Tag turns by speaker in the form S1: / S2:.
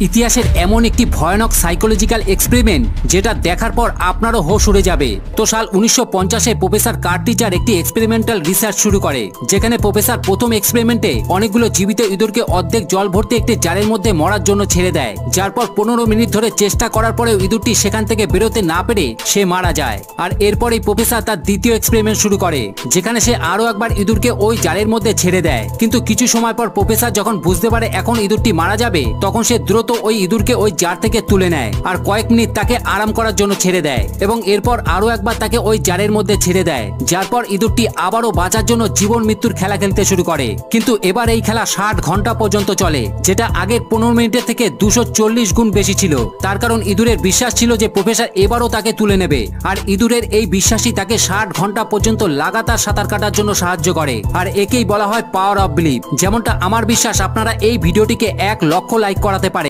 S1: ইতিহাসের এমন একটি ভয়ানক সাইকোলজিক্যাল এক্সপেরিমেন্ট যেটা দেখার পর আপনারও হোশ উড়ে যাবে। তো সাল 1950-এ প্রফেসর কার্টিচার একটি এক্সপেরিমেন্টাল রিসার্চ শুরু করে, যেখানে প্রফেসর প্রথম এক্সপেরিমেন্টে অনেকগুলো জীবিত ইঁদুরকে অর্ধেক জল ভর্তি একটি জারের মধ্যে মরার জন্য ছেড়ে দেয়, যার পর 15 মিনিট ধরে চেষ্টা করার পরেও ইঁদুরটি সেখান থেকে বেরোতে না পেরে সে মারা যায়। আর এরপরেই প্রফেসর তার দ্বিতীয় এক্সপেরিমেন্ট শুরু করে, যেখানে সে আরো একবার ইঁদুরকে ওই জারের মধ্যে ছেড়ে দেয়। কিন্তু কিছু সময় পর প্রফেসর যখন বুঝতে পারে এখন ইঁদুরটি মারা যাবে, তখন সে দ্রুত ওই ইঁদুরকে ওই জার থেকে তুলে নেয় আর কয়েক মিনিট তাকে আরাম করার জন্য ছেড়ে দেয়, এবং এরপর আরো একবার তাকে ওই জারের মধ্যে ছেড়ে দেয়, যার পর ইঁদুরটি আবারও বাঁচার জন্য জীবন মৃত্যুর খেলা খেলতে শুরু করে। কিন্তু এবার এই খেলা 60 ঘন্টা পর্যন্ত চলে, যেটা আগের 15 মিনিটের থেকে 240 গুণ বেশি ছিল। তার কারণ ইঁদুরের বিশ্বাস ছিল যে প্রফেসর এবারও তাকে তুলে নেবে, আর ইঁদুরের এই বিশ্বাসই তাকে 60 ঘন্টা পর্যন্ত লাগাতার সাঁতার কাটার জন্য সাহায্য করে। আর একেই বলা হয় পাওয়ার অফ বিলিভ। যেমনটা আমার বিশ্বাস আপনারা এই ভিডিওটিকে 1 লক্ষ লাইক করাতে পারে।